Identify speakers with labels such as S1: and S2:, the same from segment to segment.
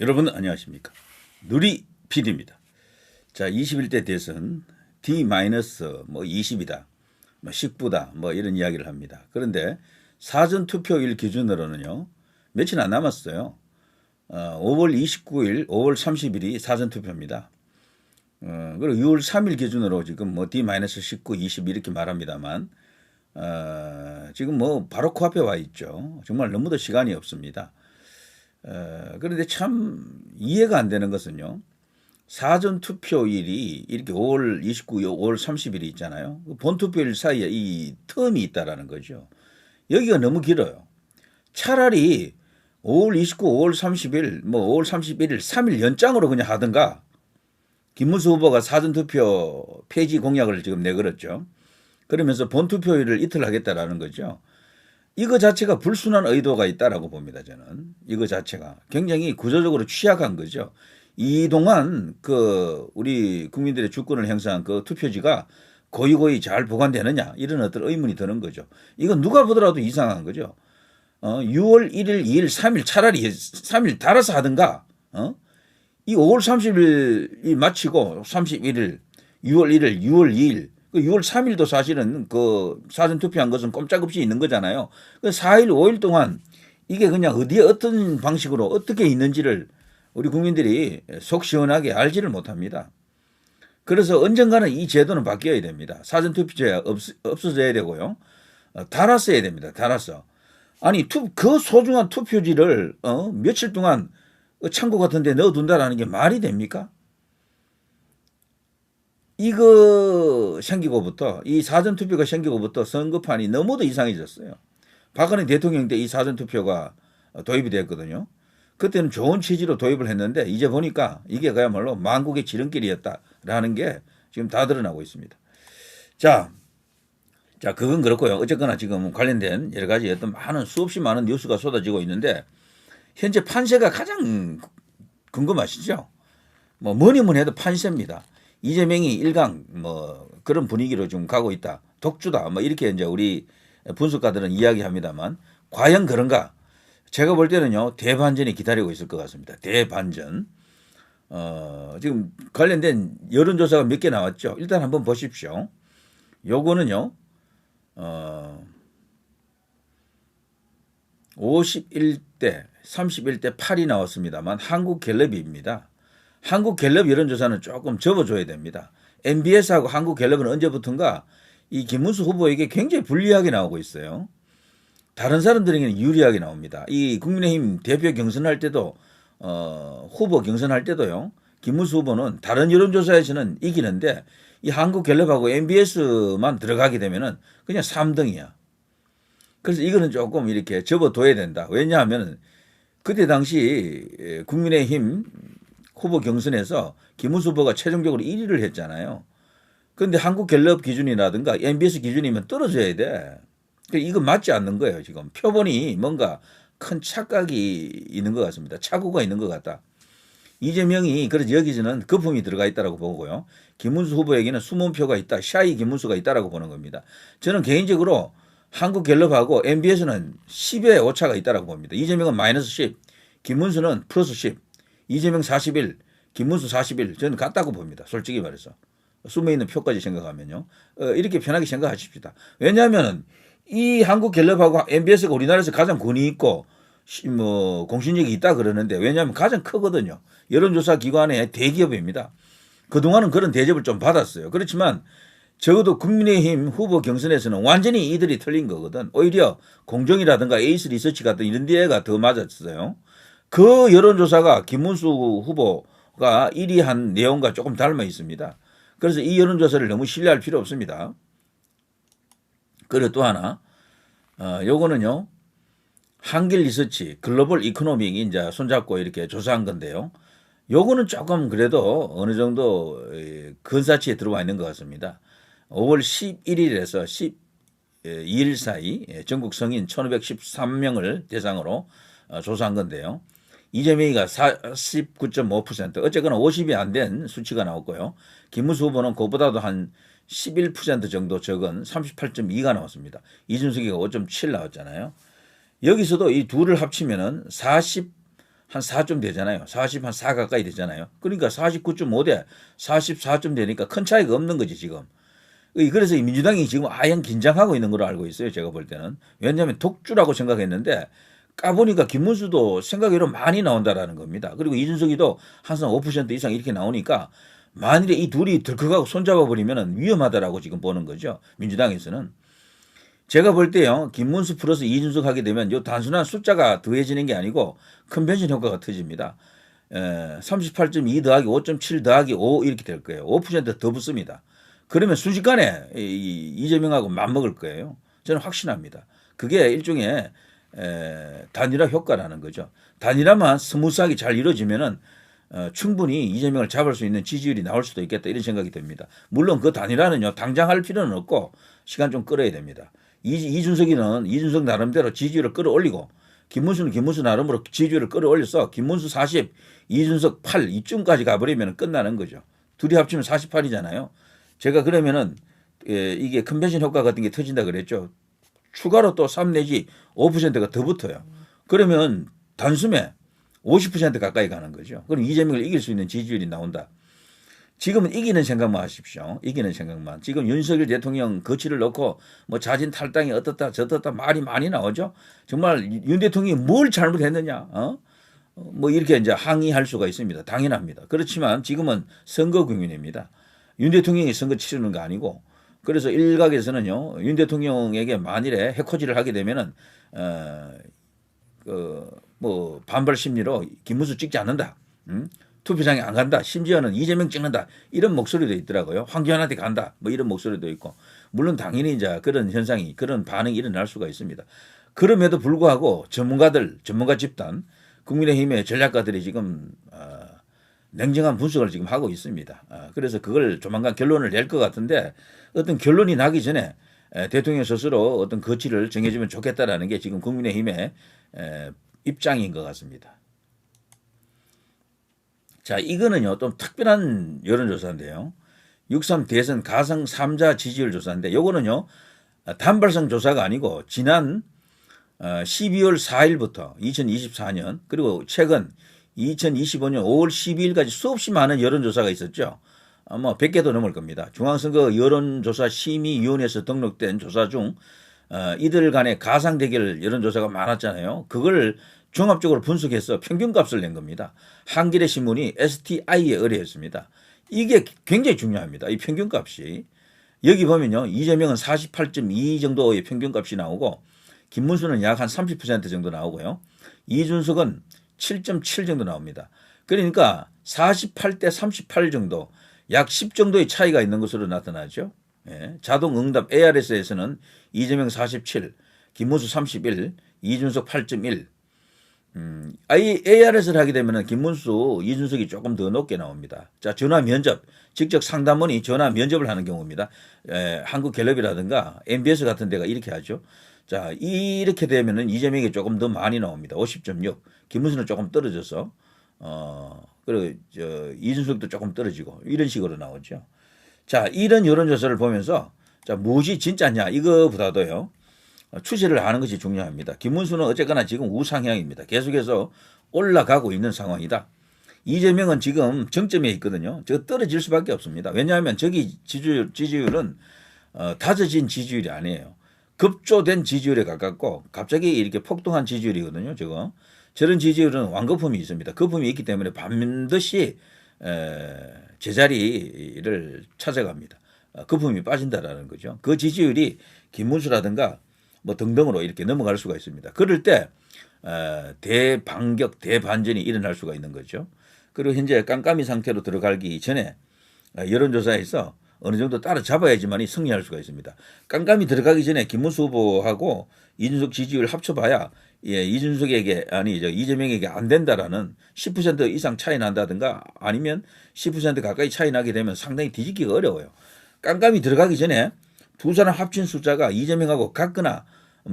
S1: 여러분 안녕하십니까. 누리 PD입니다. 자, 21대 대선 D-20이다. 19다. 이런 이야기를 합니다. 그런데 사전 투표일 기준으로는요. 며칠 안 남았어요. 5월 29일, 5월 30일이 사전 투표입니다. 그리고 6월 3일 기준으로 지금 D-19, 20 이렇게 말합니다만 지금 바로 코앞에 와 있죠. 정말 너무도 시간이 없습니다. 그런데 참 이해가 안 되는 것은요. 사전 투표일이 이렇게 5월 29, 5월 30일이 있잖아요. 본 투표일 사이에 이 텀이 있다라는 거죠. 여기가 너무 길어요. 차라리 5월 29, 5월 30일, 5월 31일 3일 연장으로 그냥 하든가. 김문수 후보가 사전 투표 폐지 공약을 지금 내걸었죠. 그러면서 본 투표일을 이틀 하겠다라는 거죠. 이거 자체가 불순한 의도가 있다라고 봅니다. 저는 이거 자체가 굉장히 구조적으로 취약한 거죠. 이동안 우리 국민들의 주권을 행사한 그 투표지가 고이고이 잘 보관되느냐 이런 어떤 의문이 드는 거죠. 이건 누가 보더라도 이상한 거죠. 6월 1일, 2일, 3일 차라리 3일 달아서 하든가. 이 5월 30일이 마치고 31일, 6월 1일, 6월 2일 6월 3일도 사실은 그 사전 투표한 것은 꼼짝없이 있는 거잖아요. 그 4일, 5일 동안 이게 그냥 어디에 어떤 방식으로 어떻게 있는지를 우리 국민들이 속 시원하게 알지를 못합니다. 그래서 언젠가는 이 제도는 바뀌어야 됩니다. 사전 투표제가 없어져야 되고요. 달았어야 됩니다. 달았어. 아니 그 소중한 투표지를 며칠 동안 창고 같은 데 넣어둔다라는 게 말이 됩니까? 이거 생기고부터 이 사전투표가 생기고부터 선거판이 너무도 이상해졌어요. 박근혜 대통령 때 이 사전투표가 도입이 됐거든요. 그때는 좋은 취지로 도입을 했는데 이제 보니까 이게 그야말로 만국의 지름길이었다라는 게 지금 다 드러나고 있습니다. 자, 그건 그렇고요. 어쨌거나 지금 관련된 여러 가지 어떤 수없이 많은 뉴스가 쏟아지고 있는데 현재 판세가 가장 궁금하시죠? 뭐니 해도 판세입니다. 이재명이 1강 그런 분위기로 좀 가고 있다. 독주다. 이렇게 이제 우리 분석가들은 이야기합니다만 과연 그런가? 제가 볼 때는요. 대반전이 기다리고 있을 것 같습니다. 대반전. 지금 관련된 여론조사가 몇 개 나왔죠. 일단 한번 보십시오. 요거는요. 51대, 31대 8이 나왔습니다만 한국갤럽입니다. 한국갤럽 여론조사는 조금 접어줘야 됩니다. MBS하고 한국갤럽은 언제부턴가 이 김문수 후보에게 굉장히 불리하게 나오고 있어요. 다른 사람들에게는 유리하게 나옵니다. 이 국민의힘 대표 경선할 때도 후보 경선할 때도요. 김문수 후보는 다른 여론조사에서는 이기는데 이 한국갤럽하고 MBS만 들어가게 되면은 그냥 3등이야. 그래서 이거는 조금 이렇게 접어둬야 된다. 왜냐하면 그때 당시 국민의힘 후보 경선에서 김문수 후보가 최종적으로 1위를 했잖아요. 그런데 한국갤럽 기준이라든가 MBS 기준이면 떨어져야 돼. 이거 맞지 않는 거예요. 지금 표본이 뭔가 큰 착각이 있는 것 같습니다. 착오가 있는 것 같다. 이재명이 그래서 여기서는 거품이 들어가 있다고 보고요. 김문수 후보에게는 숨은 표가 있다. 샤이 김문수가 있다고 보는 겁니다. 저는 개인적으로 한국갤럽하고 MBS는 10의 오차가 있다고 봅니다. 이재명은 마이너스 10, 김문수는 플러스 10. 이재명 41, 김문수 41. 저는 같다고 봅니다. 솔직히 말해서. 숨어 있는 표까지 생각하면요. 이렇게 편하게 생각하십시다. 왜냐하면 이 한국갤럽하고 MBS가 우리나라에서 가장 권위 있고 공신력이 있다 그러는데 왜냐하면 가장 크거든요. 여론조사 기관의 대기업입니다. 그동안은 그런 대접을 좀 받았어요. 그렇지만 적어도 국민의힘 후보 경선에서는 완전히 이들이 틀린 거거든. 오히려 공정이라든가 에이스 리서치 같은 이런 데가 더 맞았어요. 그 여론조사가 김문수 후보가 1위 한 내용과 조금 닮아 있습니다. 그래서 이 여론조사를 너무 신뢰할 필요 없습니다. 그리고 또 하나, 요거는요, 한길 리서치, 글로벌 이코노믹이 이제 손잡고 이렇게 조사한 건데요. 요거는 조금 그래도 어느 정도 근사치에 들어와 있는 것 같습니다. 5월 11일에서 12일 사이 전국 성인 1513명을 대상으로 조사한 건데요. 이재명이가 49.5%, 어쨌거나 50이 안 된 수치가 나왔고요. 김문수 후보는 그보다도 한 11% 정도 적은 38.2가 나왔습니다. 이준석이가 5.7 나왔잖아요. 여기서도 이 둘을 합치면은 한 4점 되잖아요. 40 한 4 가까이 되잖아요. 그러니까 49.5대 44점 되니까 큰 차이가 없는 거지 지금. 그래서 이 민주당이 지금 아연 긴장하고 있는 걸로 알고 있어요. 제가 볼 때는. 왜냐하면 독주라고 생각했는데 까보니까 김문수도 생각외로 많이 나온다라는 겁니다. 그리고 이준석이도 항상 5% 이상 이렇게 나오니까 만일에 이 둘이 덜컥하고 손잡아 버리면 위험하다라고 지금 보는 거죠. 민주당에서는. 제가 볼 때요. 김문수 플러스 이준석 하게 되면 요 단순한 숫자가 더해지는 게 아니고 컨벤션 효과가 터집니다. 38.2 더하기 5.7 더하기 5 이렇게 될 거예요. 5%더 붙습니다. 그러면 순식간에 이재명하고 맞먹을 거예요. 저는 확신합니다. 그게 일종의 단일화 효과라는 거죠. 단일화만 스무스하게 잘 이루어지면은 충분히 이재명을 잡을 수 있는 지지율이 나올 수도 있겠다 이런 생각이 듭니다. 물론 그 단일화는요 당장 할 필요는 없고 시간 좀 끌어야 됩니다. 이준석이는 이준석 나름대로 지지율을 끌어올리고 김문수는 김문수 나름으로 지지율을 끌어올려서 김문수 40, 이준석 8 이쯤까지 가버리면 끝나는 거죠. 둘이 합치면 48이잖아요. 제가 그러면은 이게 컨벤션 효과 같은 게 터진다 그랬죠. 추가로 또 3 내지 5%가 더 붙어요. 그러면 단숨에 50% 가까이 가는 거죠. 그럼 이재명을 이길 수 있는 지지율이 나온다. 지금은 이기는 생각만 하십시오. 이기는 생각만. 지금 윤석열 대통령 거취를 넣고 뭐 자진 탈당이 어떻다 저떻다 말이 많이 나오죠. 정말 윤 대통령이 뭘 잘못했느냐. 뭐 이렇게 이제 항의할 수가 있습니다. 당연합니다. 그렇지만 지금은 선거 국면입니다. 윤 대통령이 선거 치르는 거 아니고 그래서 일각에서는요 윤 대통령에게 만일에 해코지를 하게 되면은 뭐 반발 심리로 김문수 찍지 않는다. 투표장에 안 간다. 심지어는 이재명 찍는다. 이런 목소리도 있더라고요. 황교안한테 간다. 뭐 이런 목소리도 있고. 물론 당연히 이제 그런 현상이 그런 반응이 일어날 수가 있습니다. 그럼에도 불구하고 전문가 집단, 국민의힘의 전략가들이 지금 냉정한 분석을 지금 하고 있습니다. 그래서 그걸 조만간 결론을 낼 것 같은데 어떤 결론이 나기 전에 대통령 스스로 어떤 거취를 정해주면 좋겠다라는 게 지금 국민의힘의 입장인 것 같습니다. 자, 이거는요, 좀 특별한 여론조사인데요. 6.3 대선 가상 3자 지지율 조사인데, 요거는요, 단발성 조사가 아니고, 지난 12월 4일부터 2024년, 그리고 최근 2025년 5월 12일까지 수없이 많은 여론조사가 있었죠. 아마 100개도 넘을 겁니다. 중앙선거 여론조사 심의위원회에서 등록된 조사 중 이들 간의 가상 대결 여론조사가 많았잖아요. 그걸 종합적으로 분석해서 평균값을 낸 겁니다. 한겨레 신문이 STI에 의뢰했습니다. 이게 굉장히 중요합니다. 이 평균값이. 여기 보면요. 이재명은 48.2 정도의 평균값이 나오고 김문수는 약 한 30% 정도 나오고요. 이준석은 7.7 정도 나옵니다. 그러니까 48대 38 정도 약 10 정도의 차이가 있는 것으로 나타나죠. 예. 자동응답 ARS에서는 이재명 47, 김문수 31, 이준석 8.1. ARS를 하게 되면 김문수, 이준석이 조금 더 높게 나옵니다. 자, 전화 면접, 직접 상담원이 전화 면접을 하는 경우입니다. 한국갤럽이라든가 MBS 같은 데가 이렇게 하죠. 자, 이렇게 되면은 이재명이 조금 더 많이 나옵니다. 50.6. 김문수는 조금 떨어져서, 그리고 이준석도 조금 떨어지고 이런 식으로 나오죠. 자, 이런 여론조사를 보면서 자, 무엇이 진짜냐 이거보다도요. 추세를 아는 것이 중요합니다. 김문수는 어쨌거나 지금 우상향입니다. 계속해서 올라가고 있는 상황이다. 이재명은 지금 정점에 있거든요. 저 떨어질 수밖에 없습니다. 왜냐하면 저기 지지율은 다져진 지지율이 아니에요. 급조된 지지율에 가깝고 갑자기 이렇게 폭등한 지지율이거든요. 지금 저런 지지율은 완거품이 있습니다. 거품이 있기 때문에 반드시 제자리를 찾아갑니다. 거품이 빠진다라는 거죠. 그 지지율이 김문수라든가 뭐 등등으로 이렇게 넘어갈 수가 있습니다. 그럴 때 대반격, 대반전이 일어날 수가 있는 거죠. 그리고 현재 깜깜이 상태로 들어가기 전에 여론조사에서 어느 정도 따라잡아야지만이 승리할 수가 있습니다. 깜깜이 들어가기 전에 김문수 후보하고 이준석 지지율 합쳐봐야 이준석에게 이재명에게 안 된다라는 10% 이상 차이 난다든가 아니면 10% 가까이 차이 나게 되면 상당히 뒤집기가 어려워요. 깜깜이 들어가기 전에 두 사람 합친 숫자가 이재명하고 같거나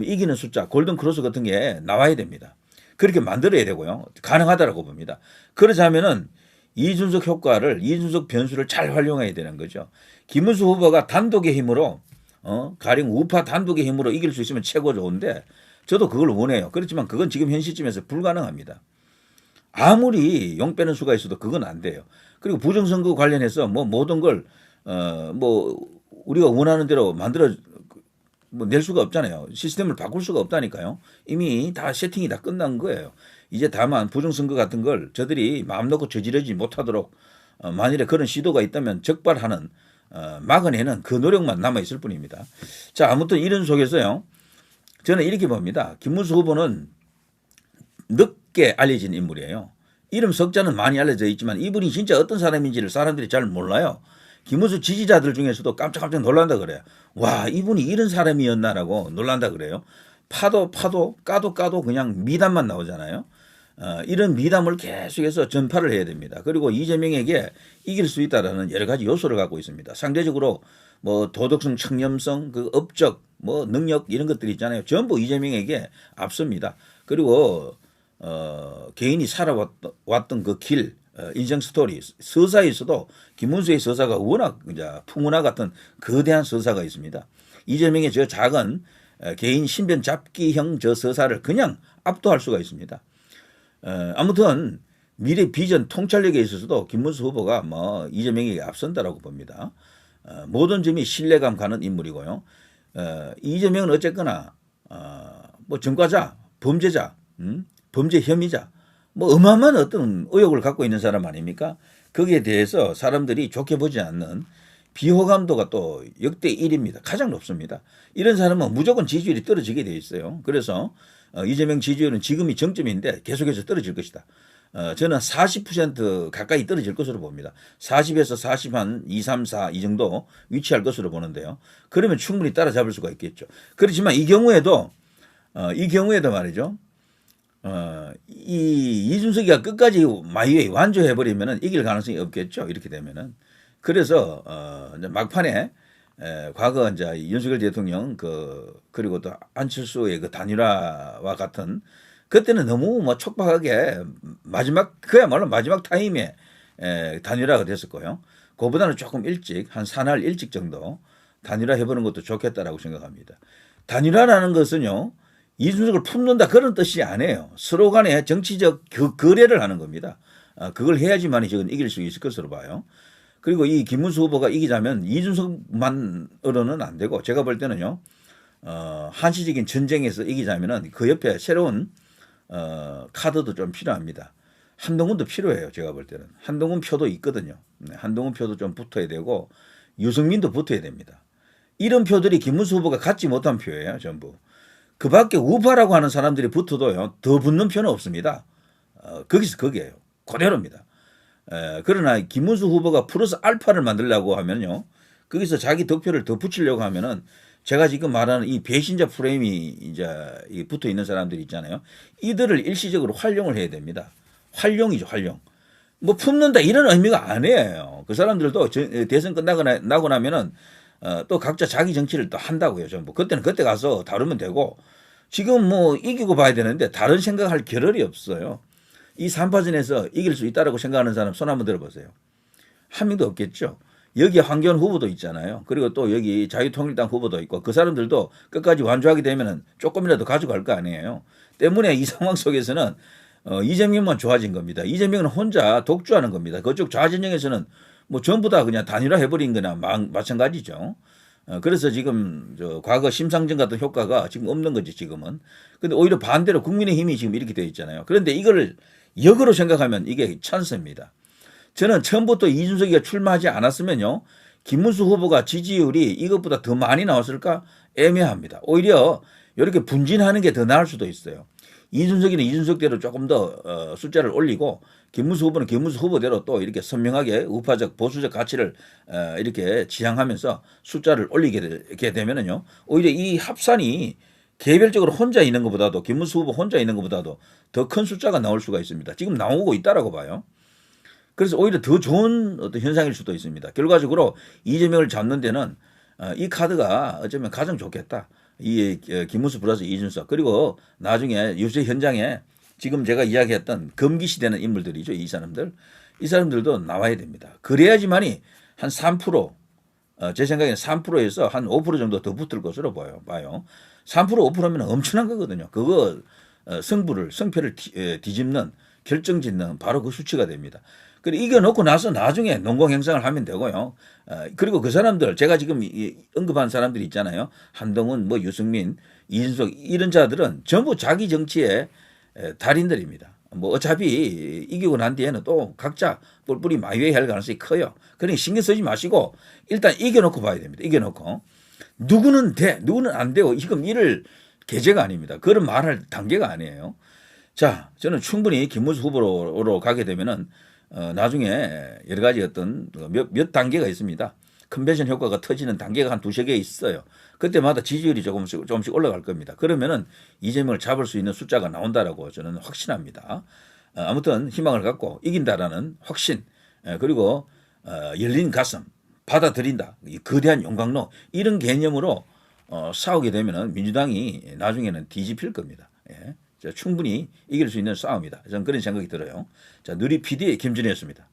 S1: 이기는 숫자 골든 크로스 같은 게 나와야 됩니다. 그렇게 만들어야 되고요. 가능하다라고 봅니다. 그러자면은 이준석 효과를 이준석 변수를 잘 활용해야 되는 거죠. 김문수 후보가 단독의 힘으로 가령 우파 단독의 힘으로 이길 수 있으면 최고 좋은데 저도 그걸 원해요. 그렇지만 그건 지금 현 시점에서 불가능합니다. 아무리 용 빼는 수가 있어도 그건 안 돼요. 그리고 부정선거 관련해서 뭐 모든 걸 뭐 우리가 원하는 대로 만들어 뭐 낼 수가 없잖아요. 시스템을 바꿀 수가 없다니까요. 이미 다 세팅이 다 끝난 거예요. 이제 다만 부정선거 같은 걸 저들이 마음 놓고 저지르지 못하도록 만일에 그런 시도가 있다면 적발하는 막아내는 그 노력만 남아 있을 뿐입니다. 자, 아무튼 이런 속에서요. 저는 이렇게 봅니다. 김문수 후보는 늦게 알려진 인물이에요. 이름 석자는 많이 알려져 있지만 이분이 진짜 어떤 사람인지를 사람들이 잘 몰라요. 김문수 지지자들 중에서도 깜짝깜짝 놀란다 그래요. 와, 이분이 이런 사람이었나라고 놀란다 그래요. 파도 까도 그냥 미담만 나오잖아요. 이런 미담을 계속해서 전파를 해야 됩니다. 그리고 이재명에게 이길 수 있다라는 여러 가지 요소를 갖고 있습니다. 상대적으로 뭐 도덕성, 청렴성, 그 업적, 뭐 능력 이런 것들이 있잖아요. 전부 이재명에게 앞섭니다. 그리고 개인이 살아왔던 그 길, 인생 스토리, 서사에서도 김문수의 서사가 워낙 이제 풍운하 같은 거대한 서사가 있습니다. 이재명의 저 작은 개인 신변 잡기형 저 서사를 그냥 압도할 수가 있습니다. 아무튼 미래 비전 통찰력에 있어서도 김문수 후보가 뭐 이재명에게 앞선다라고 봅니다. 모든 점이 신뢰감 가는 인물이고요. 이재명은 어쨌거나 뭐 전과자, 범죄자, 범죄 혐의자, 뭐 어마어마한 어떤 의혹을 갖고 있는 사람 아닙니까? 거기에 대해서 사람들이 좋게 보지 않는 비호감도가 또 역대 1위입니다. 가장 높습니다. 이런 사람은 무조건 지지율이 떨어지게 돼 있어요. 그래서 이재명 지지율은 지금이 정점인데 계속해서 떨어질 것이다. 저는 40% 가까이 떨어질 것으로 봅니다. 40에서 40 한 2, 3, 4 이 정도 위치할 것으로 보는데요. 그러면 충분히 따라잡을 수가 있겠죠. 그렇지만 이 경우에도 말이죠. 이 이준석이가 끝까지 마이웨이 완주해버리면 이길 가능성이 없겠죠. 이렇게 되면은. 그래서, 이제 막판에, 과거 이제 윤석열 대통령 그리고 또 안철수의 그 단일화와 같은 그때는 너무 뭐 촉박하게 그야말로 마지막 타임에 단일화가 됐을 거예요. 그보다는 조금 일찍, 한 사날 일찍 정도 단일화 해보는 것도 좋겠다라고 생각합니다. 단일화라는 것은요, 이준석을 품는다 그런 뜻이 아니에요. 서로 간에 정치적 거래를 하는 겁니다. 그걸 해야지만 저건 이길 수 있을 것으로 봐요. 그리고 이 김문수 후보가 이기자면 이준석만으로는 안 되고 제가 볼 때는요. 한시적인 전쟁에서 이기자면은 그 옆에 새로운 카드도 좀 필요합니다. 한동훈도 필요해요. 제가 볼 때는. 한동훈 표도 있거든요. 한동훈 표도 좀 붙어야 되고 유승민도 붙어야 됩니다. 이런 표들이 김문수 후보가 갖지 못한 표예요. 전부. 그 밖에 우파라고 하는 사람들이 붙어도요, 더 붙는 표는 없습니다. 거기서 거기에요. 그대로입니다. 그러나 김문수 후보가 플러스 알파를 만들려고 하면요, 거기서 자기 득표를 더 붙이려고 하면은 제가 지금 말하는 이 배신자 프레임이 이제 붙어 있는 사람들이 있잖아요. 이들을 일시적으로 활용을 해야 됩니다. 활용이죠, 활용. 뭐 품는다 이런 의미가 아니에요. 그 사람들도 대선 나고 나면은 또 각자 자기 정치를 또 한다고요, 전부. 그때는 그때 가서 다루면 되고, 지금 뭐 이기고 봐야 되는데 다른 생각할 겨를이 없어요. 이 3파전에서 이길 수 있다라고 생각하는 사람 손 한번 들어보세요. 한 명도 없겠죠. 여기 황교안 후보도 있잖아요. 그리고 또 여기 자유통일당 후보도 있고, 그 사람들도 끝까지 완주하게 되면은 조금이라도 가져갈 거 아니에요. 때문에 이 상황 속에서는 이재명만 좋아진 겁니다. 이재명은 혼자 독주하는 겁니다. 그쪽 좌진영에서는 뭐 전부 다 그냥 단일화 해버린 거나 마찬가지죠. 그래서 지금 과거 심상정 같은 효과가 지금 없는 거지 지금은. 근데 오히려 반대로 국민의힘이 지금 이렇게 되어 있잖아요. 그런데 이걸 역으로 생각하면 이게 찬스입니다. 저는 처음부터 이준석이가 출마하지 않았으면요, 김문수 후보가 지지율이 이것보다 더 많이 나왔을까 애매합니다. 오히려 이렇게 분진하는 게 더 나을 수도 있어요. 이준석이는 이준석대로 조금 더 숫자를 올리고, 김문수 후보는 김문수 후보대로 또 이렇게 선명하게 우파적 보수적 가치를 이렇게 지향하면서 숫자를 올리게 되면은요, 오히려 이 합산이 개별적으로 혼자 있는 것보다도, 김문수 후보 혼자 있는 것보다도 더 큰 숫자가 나올 수가 있습니다. 지금 나오고 있다라고 봐요. 그래서 오히려 더 좋은 어떤 현상일 수도 있습니다. 결과적으로 이재명을 잡는 데는 이 카드가 어쩌면 가장 좋겠다. 이 김문수 플러스 이준석, 그리고 나중에 유세 현장에 지금 제가 이야기했던 금기시되는 인물들이죠. 이 사람들도 나와야 됩니다. 그래야지만이 한 3%, 제 생각에는 3%에서 한 5% 정도 더 붙을 것으로 봐요. 3% 5%면 엄청난 거거든요. 그거 성표를 뒤집는 결정짓는 바로 그 수치가 됩니다. 그리고 이겨놓고 나서 나중에 농공행상을 하면 되고요. 그리고 그 사람들 제가 지금 언급한 사람들이 있잖아요. 한동훈, 뭐 유승민, 이준석 이런 자들은 전부 자기 정치의 달인들입니다. 뭐 어차피 이기고 난 뒤에는 또 각자 뿔뿔이 마이웨이 할 가능성이 커요. 그러니 신경 쓰지 마시고 일단 이겨놓고 봐야 됩니다. 이겨놓고 누구는 돼, 누구는 안 되고 지금 이럴 계제가 아닙니다. 그런 말할 단계가 아니에요. 자, 저는 충분히 김문수 후보로 가게 되면은 나중에 여러 가지 어떤 몇 단계가 있습니다. 컨벤션 효과가 터지는 단계가 한 두세 개 있어요. 그때마다 지지율이 조금씩 올라갈 겁니다. 그러면은 이재명을 잡을 수 있는 숫자가 나온다라고 저는 확신합니다. 아무튼 희망을 갖고 이긴다라는 확신, 그리고 열린 가슴, 받아들인다, 거대한 용광로 이런 개념으로 싸우게 되면은 민주당이 나중에는 뒤집힐 겁니다. 예. 충분히 이길 수 있는 싸움이다. 저는 그런 생각이 들어요. 자, 누리 PD의 김준혜였습니다.